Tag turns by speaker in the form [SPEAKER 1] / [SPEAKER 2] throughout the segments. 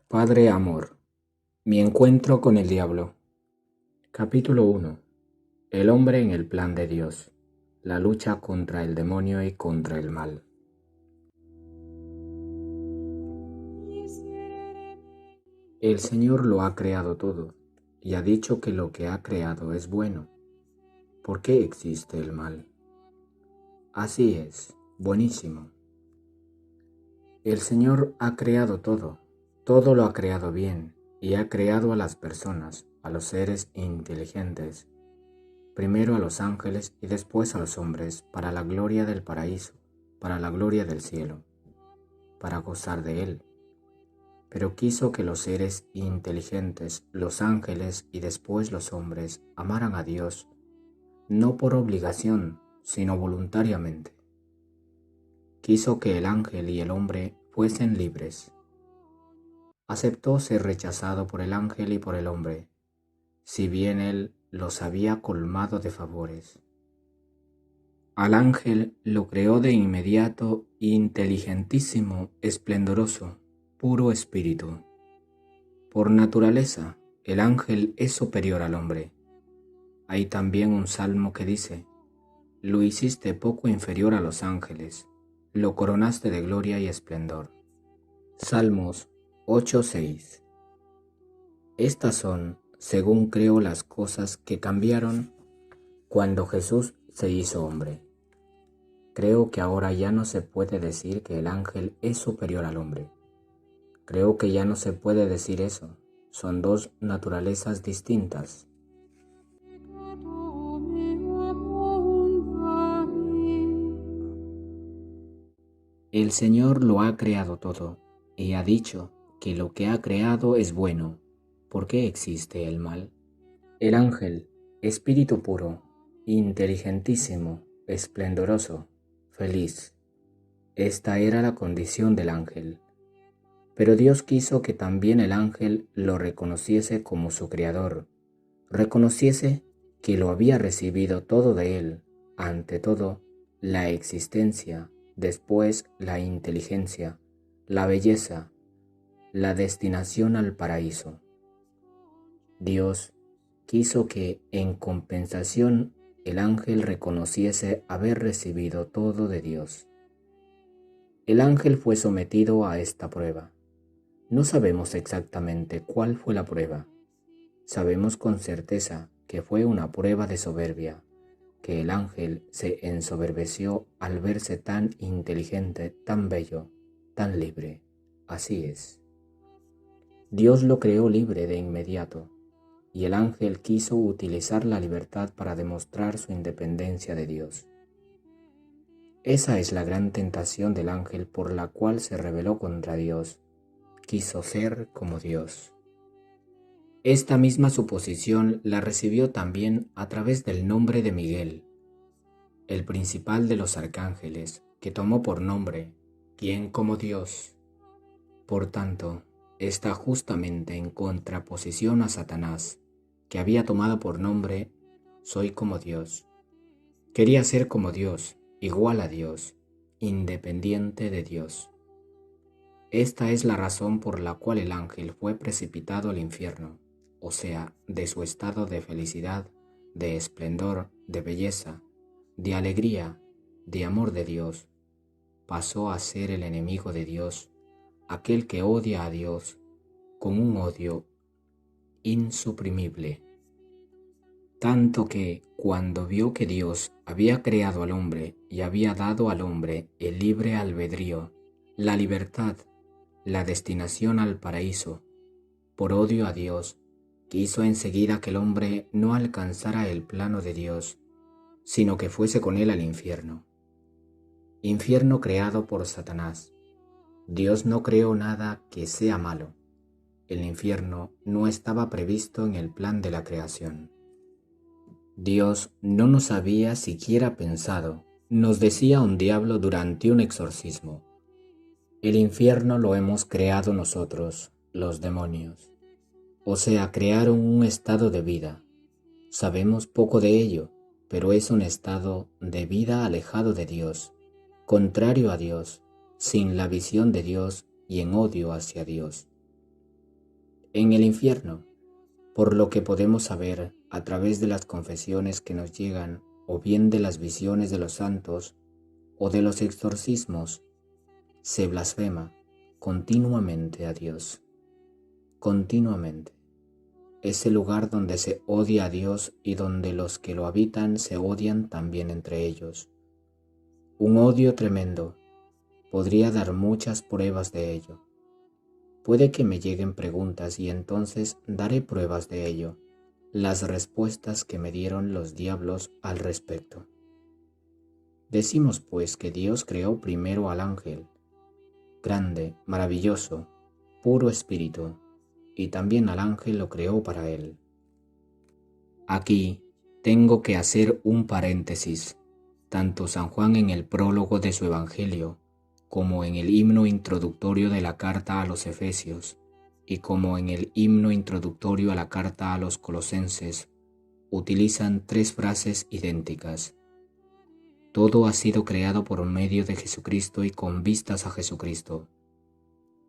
[SPEAKER 1] Padre Amor. Mi encuentro con el diablo. Capítulo 1. El hombre en el plan de Dios. La lucha contra el demonio y contra el mal. El Señor lo ha creado todo y ha dicho que lo que ha creado es bueno. ¿Por qué existe el mal? Así es, buenísimo. El Señor ha creado todo lo ha creado bien y ha creado a las personas, a los seres inteligentes. Primero a los ángeles y después a los hombres, para la gloria del paraíso, para la gloria del cielo, para gozar de él. Pero quiso que los seres inteligentes, los ángeles y después los hombres, amaran a Dios, no por obligación, sino voluntariamente. Quiso que el ángel y el hombre fuesen libres. Aceptó ser rechazado por el ángel y por el hombre, si bien él los había colmado de favores. Al ángel lo creó de inmediato inteligentísimo, esplendoroso, puro espíritu. Por naturaleza, el ángel es superior al hombre. Hay también un salmo que dice: lo hiciste poco inferior a los ángeles, lo coronaste de gloria y esplendor. Salmos 8:6. Estas son, según creo, las cosas que cambiaron cuando Jesús se hizo hombre. Creo que ahora ya no se puede decir que el ángel es superior al hombre. Creo que ya no se puede decir eso. Son dos naturalezas distintas. El Señor lo ha creado todo y ha dicho que lo que ha creado es bueno. ¿Por qué existe el mal? El ángel, espíritu puro, inteligentísimo, esplendoroso, feliz. Esta era la condición del ángel. Pero Dios quiso que también el ángel lo reconociese como su creador, reconociese que lo había recibido todo de él, ante todo, la existencia, después la inteligencia, la belleza, la destinación al paraíso. Dios quiso que, en compensación, el ángel reconociese haber recibido todo de Dios. El ángel fue sometido a esta prueba. No sabemos exactamente cuál fue la prueba. Sabemos con certeza que fue una prueba de soberbia, que el ángel se ensoberbeció al verse tan inteligente, tan bello, tan libre. Así es. Dios lo creó libre de inmediato, y el ángel quiso utilizar la libertad para demostrar su independencia de Dios. Esa es la gran tentación del ángel por la cual se rebeló contra Dios. Quiso ser como Dios. Esta misma suposición la recibió también a través del nombre de Miguel, el principal de los arcángeles, que tomó por nombre, ¿quién como Dios? Por tanto, está justamente en contraposición a Satanás, que había tomado por nombre, soy como Dios. Quería ser como Dios, igual a Dios, independiente de Dios. Esta es la razón por la cual el ángel fue precipitado al infierno, o sea, de su estado de felicidad, de esplendor, de belleza, de alegría, de amor de Dios, pasó a ser el enemigo de Dios, aquel que odia a Dios con un odio insuprimible. Tanto que, cuando vio que Dios había creado al hombre y había dado al hombre el libre albedrío, la libertad, la destinación al paraíso, por odio a Dios, quiso enseguida que el hombre no alcanzara el plano de Dios, sino que fuese con él al infierno. Infierno creado por Satanás. Dios no creó nada que sea malo. El infierno no estaba previsto en el plan de la creación. Dios no nos había siquiera pensado, nos decía un diablo durante un exorcismo. El infierno lo hemos creado nosotros, los demonios. O sea, crearon un estado de vida. Sabemos poco de ello, pero es un estado de vida alejado de Dios, contrario a Dios, sin la visión de Dios y en odio hacia Dios. en el infierno, por lo que podemos saber a través de las confesiones que nos llegan, o bien de las visiones de los santos, o de los exorcismos, se blasfema continuamente a Dios. Continuamente. Es el lugar donde se odia a Dios y donde los que lo habitan se odian también entre ellos. Un odio tremendo. Podría dar muchas pruebas de ello. Puede que me lleguen preguntas y entonces daré pruebas de ello, las respuestas que me dieron los diablos al respecto. Decimos pues que Dios creó primero al ángel, grande, maravilloso, puro espíritu, y también al ángel lo creó para él. Aquí tengo que hacer un paréntesis. Tanto San Juan en el prólogo de su Evangelio, como en el himno introductorio de la carta a los Efesios, y como en el himno introductorio a la carta a los Colosenses, utilizan tres frases idénticas. Todo ha sido creado por medio de Jesucristo y con vistas a Jesucristo.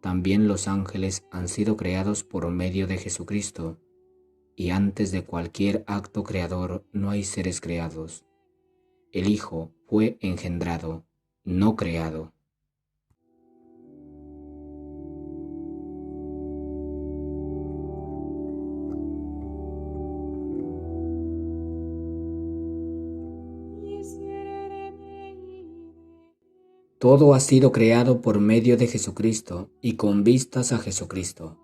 [SPEAKER 1] También los ángeles han sido creados por medio de Jesucristo, y antes de cualquier acto creador no hay seres creados. El Hijo fue engendrado, no creado. Todo ha sido creado por medio de Jesucristo y con vistas a Jesucristo.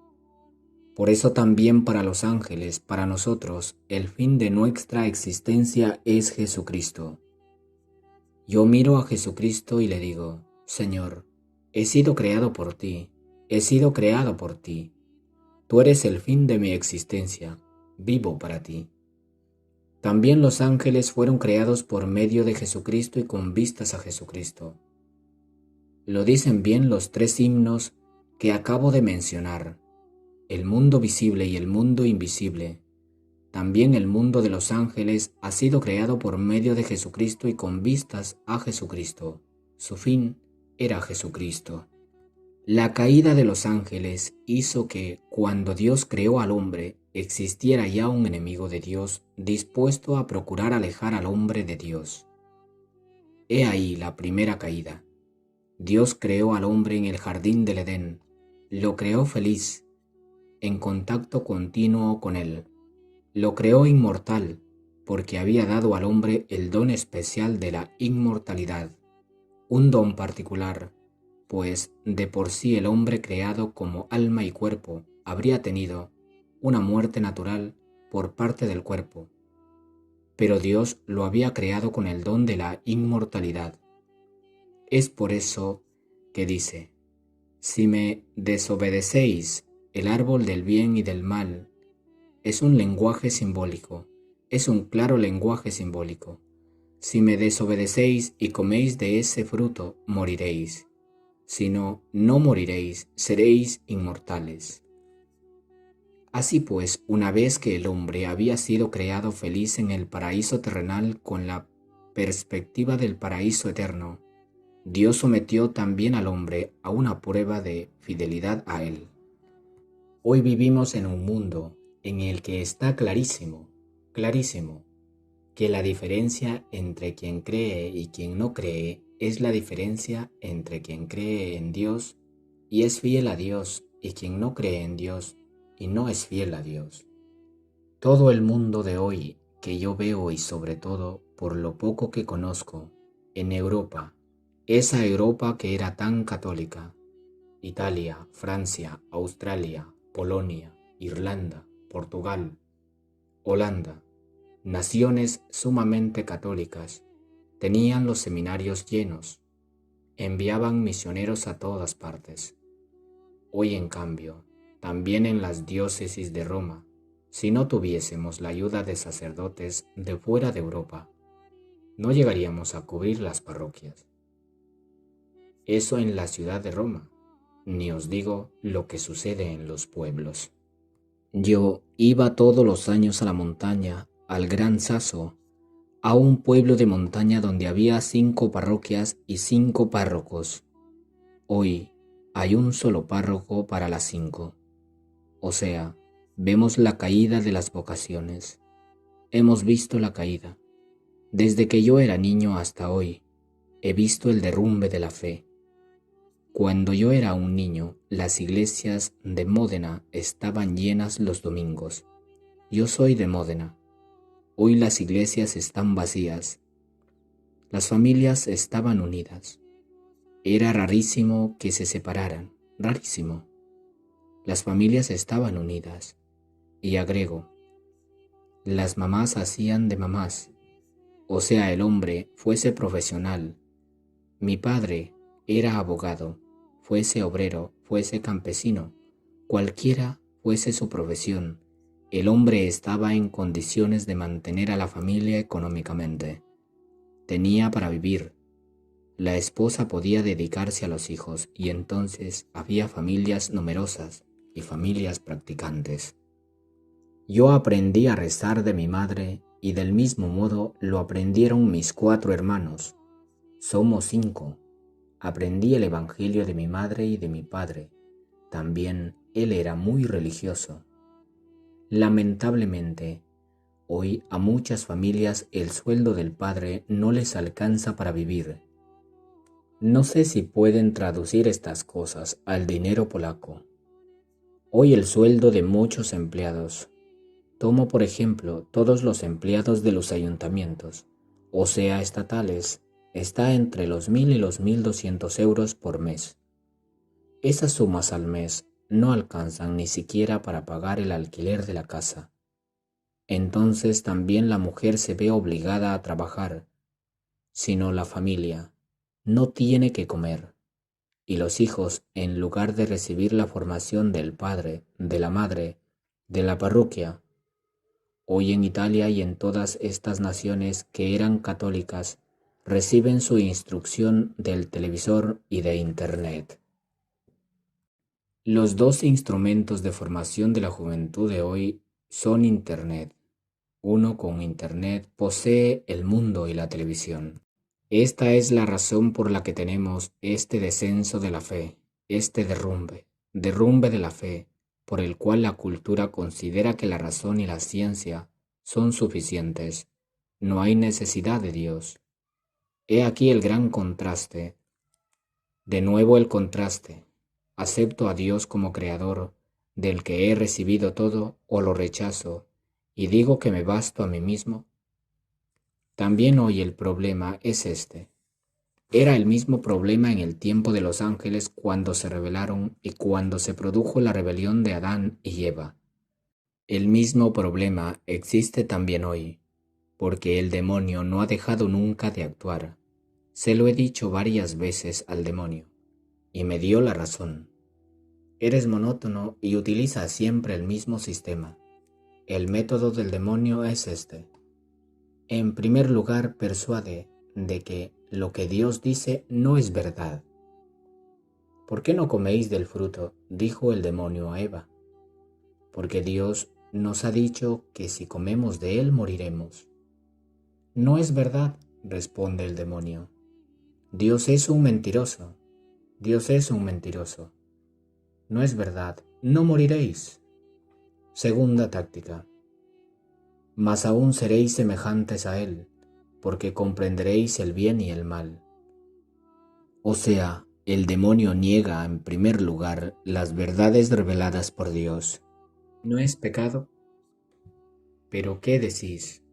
[SPEAKER 1] Por eso también para los ángeles, para nosotros, el fin de nuestra existencia es Jesucristo. Yo miro a Jesucristo y le digo, Señor, he sido creado por ti, he sido creado por ti. Tú eres el fin de mi existencia, vivo para ti. También los ángeles fueron creados por medio de Jesucristo y con vistas a Jesucristo. Lo dicen bien los tres himnos que acabo de mencionar, el mundo visible y el mundo invisible. También el mundo de los ángeles ha sido creado por medio de Jesucristo y con vistas a Jesucristo. Su fin era Jesucristo. La caída de los ángeles hizo que, cuando Dios creó al hombre, existiera ya un enemigo de Dios dispuesto a procurar alejar al hombre de Dios. He ahí la primera caída. Dios creó al hombre en el jardín del Edén, lo creó feliz, en contacto continuo con él. Lo creó inmortal, porque había dado al hombre el don especial de la inmortalidad, un don particular, pues de por sí el hombre creado como alma y cuerpo habría tenido una muerte natural por parte del cuerpo, pero Dios lo había creado con el don de la inmortalidad. Es por eso que dice, si me desobedecéis, el árbol del bien y del mal, es un lenguaje simbólico, es un claro lenguaje simbólico. Si me desobedecéis y coméis de ese fruto, moriréis. Si no, no moriréis, seréis inmortales. Así pues, una vez que el hombre había sido creado feliz en el paraíso terrenal con la perspectiva del paraíso eterno, Dios sometió también al hombre a una prueba de fidelidad a él. Hoy vivimos en un mundo en el que está clarísimo, que la diferencia entre quien cree y quien no cree es la diferencia entre quien cree en Dios y es fiel a Dios y quien no cree en Dios y no es fiel a Dios. Todo el mundo de hoy que yo veo y sobre todo por lo poco que conozco, en Europa, esa Europa que era tan católica, Italia, Francia, Australia, Polonia, Irlanda, Portugal, Holanda, naciones sumamente católicas, tenían los seminarios llenos, enviaban misioneros a todas partes. Hoy, en cambio, también en las diócesis de Roma, si no tuviésemos la ayuda de sacerdotes de fuera de Europa, no llegaríamos a cubrir las parroquias. Eso en la ciudad de Roma, ni os digo lo que sucede en los pueblos. Yo iba todos los años a la montaña, al Gran Sasso, a un pueblo de montaña donde había 5 parroquias y 5 párrocos. Hoy hay un solo párroco para las 5. O sea, vemos la caída de las vocaciones. Hemos visto la caída. Desde que yo era niño hasta hoy, he visto el derrumbe de la fe. Cuando yo era un niño, las iglesias de Módena estaban llenas los domingos. Yo soy de Módena. Hoy las iglesias están vacías. Las familias estaban unidas. Era rarísimo que se separaran, rarísimo. Las familias estaban unidas. Y agrego, las mamás hacían de mamás, o sea, el hombre fuese profesional. Mi padre era abogado, fuese obrero, fuese campesino, cualquiera fuese su profesión, el hombre estaba en condiciones de mantener a la familia económicamente. Tenía para vivir. La esposa podía dedicarse a los hijos y entonces había familias numerosas y familias practicantes. Yo aprendí a rezar de mi madre y del mismo modo lo aprendieron mis 4 hermanos. Somos 5. Aprendí el evangelio de mi madre y de mi padre. También él era muy religioso. Lamentablemente, hoy a muchas familias el sueldo del padre no les alcanza para vivir. No sé si pueden traducir estas cosas al dinero polaco. Hoy el sueldo de muchos empleados. Tomo por ejemplo todos los empleados de los ayuntamientos, o sea estatales, está entre los 1.000 y los 1.200 euros por mes. Esas sumas al mes no alcanzan ni siquiera para pagar el alquiler de la casa. Entonces también la mujer se ve obligada a trabajar, sino la familia no tiene que comer. Y los hijos, en lugar de recibir la formación del padre, de la madre, de la parroquia, hoy en Italia y en todas estas naciones que eran católicas, reciben su instrucción del televisor y de Internet. Los 2 instrumentos de formación de la juventud de hoy son Internet. Uno con Internet posee el mundo y la televisión. Esta es la razón por la que tenemos este descenso de la fe, este derrumbe de la fe, por el cual la cultura considera que la razón y la ciencia son suficientes. No hay necesidad de Dios. He aquí el gran contraste. De nuevo el contraste. ¿Acepto a Dios como creador, del que he recibido todo, o lo rechazo, y digo que me basto a mí mismo? También hoy el problema es este. Era el mismo problema en el tiempo de los ángeles cuando se rebelaron y cuando se produjo la rebelión de Adán y Eva. El mismo problema existe también hoy, porque el demonio no ha dejado nunca de actuar. Se lo he dicho varias veces al demonio, y me dio la razón. Eres monótono y utilizas siempre el mismo sistema. El método del demonio es este. En primer lugar, persuade de que lo que Dios dice no es verdad. ¿Por qué no coméis del fruto?, dijo el demonio a Eva. Porque Dios nos ha dicho que si comemos de él moriremos. No es verdad, responde el demonio. Dios es un mentiroso. Dios es un mentiroso. No es verdad, no moriréis. Segunda táctica. Mas aún seréis semejantes a él, porque comprenderéis el bien y el mal. O sea, el demonio niega en primer lugar las verdades reveladas por Dios. ¿No es pecado? ¿Pero qué decís?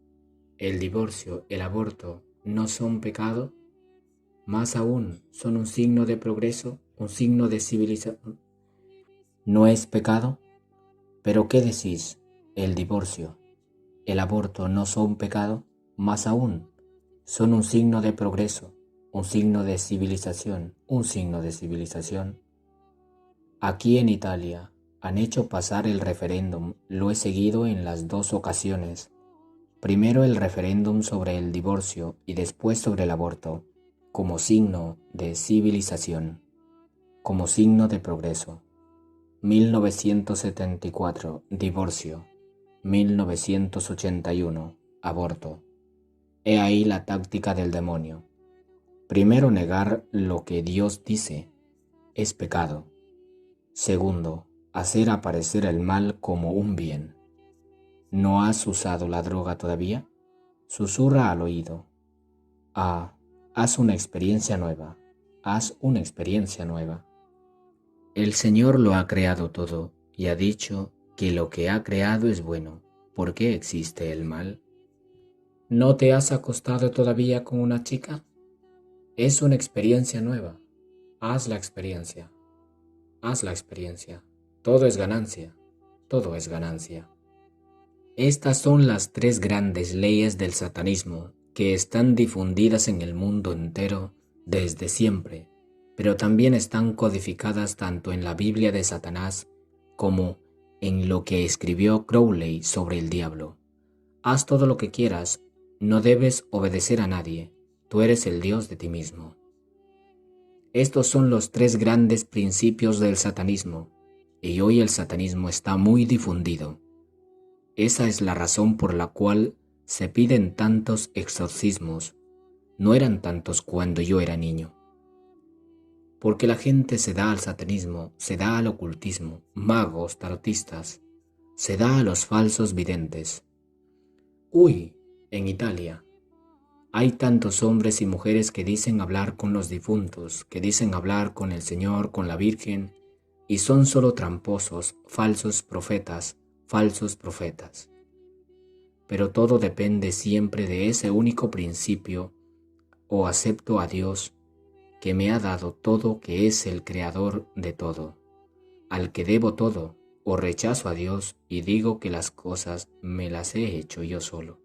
[SPEAKER 1] ¿El divorcio, el aborto, no son pecado? Más aún, son un signo de progreso, un signo de civilización. ¿No es pecado? ¿Pero qué decís? ¿El divorcio, el aborto no son pecado? Más aún, son un signo de progreso, un signo de civilización, un signo de civilización. Aquí en Italia han hecho pasar el referéndum, lo he seguido en las 2 ocasiones. Primero el referéndum sobre el divorcio y después sobre el aborto, como signo de civilización, como signo de progreso. 1974, divorcio. 1981, aborto. He ahí la táctica del demonio. Primero negar lo que Dios dice, es pecado. Segundo, hacer aparecer el mal como un bien. ¿No has usado la droga todavía? Susurra al oído. Haz una experiencia nueva. Haz una experiencia nueva. El Señor lo ha creado todo y ha dicho que lo que ha creado es bueno. ¿Por qué existe el mal? ¿No te has acostado todavía con una chica? Es una experiencia nueva. Haz la experiencia. Haz la experiencia. Todo es ganancia. Todo es ganancia. Estas son las tres grandes leyes del satanismo que están difundidas en el mundo entero desde siempre, pero también están codificadas tanto en la Biblia de Satanás como en lo que escribió Crowley sobre el diablo. Haz todo lo que quieras, no debes obedecer a nadie, tú eres el Dios de ti mismo. Estos son los tres grandes principios del satanismo, y hoy el satanismo está muy difundido. Esa es la razón por la cual se piden tantos exorcismos. No eran tantos cuando yo era niño. Porque la gente se da al satanismo, se da al ocultismo, magos, tarotistas, se da a los falsos videntes. Uy, en Italia hay tantos hombres y mujeres que dicen hablar con los difuntos, que dicen hablar con el Señor, con la Virgen, y son solo tramposos, falsos profetas. Pero todo depende siempre de ese único principio: o acepto a Dios, que me ha dado todo, que es el creador de todo, al que debo todo, o rechazo a Dios y digo que las cosas me las he hecho yo solo.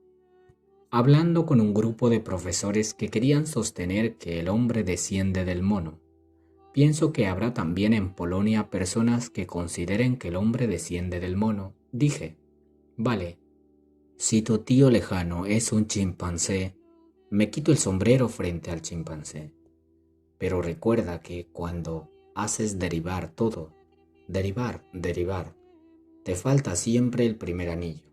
[SPEAKER 1] Hablando con un grupo de profesores que querían sostener que el hombre desciende del mono, pienso que habrá también en Polonia personas que consideren que el hombre desciende del mono. Dije, vale, si tu tío lejano es un chimpancé, me quito el sombrero frente al chimpancé. Pero recuerda que cuando haces derivar todo, derivar, te falta siempre el primer anillo.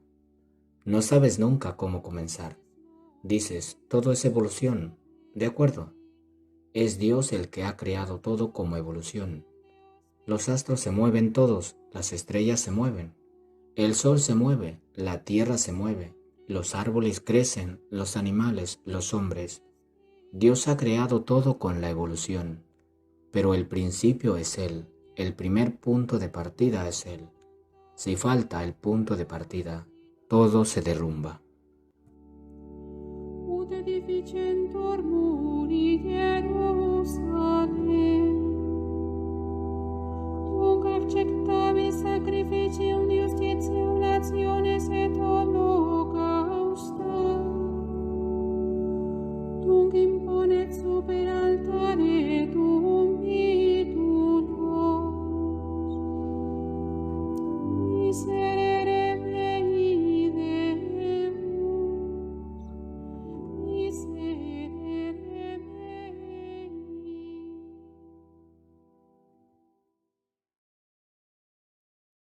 [SPEAKER 1] No sabes nunca cómo comenzar. Dices, todo es evolución, ¿de acuerdo? Es Dios el que ha creado todo como evolución. Los astros se mueven todos, las estrellas se mueven, el sol se mueve, la tierra se mueve, los árboles crecen, los animales, los hombres. Dios ha creado todo con la evolución, pero el principio es Él, el primer punto de partida es Él. Si falta el punto de partida, todo se derrumba.
[SPEAKER 2] Ut edificentur muri Hierusalem, tunc acceptavi sacrificium justitiae nationes et holocausta, tunc imponet super altare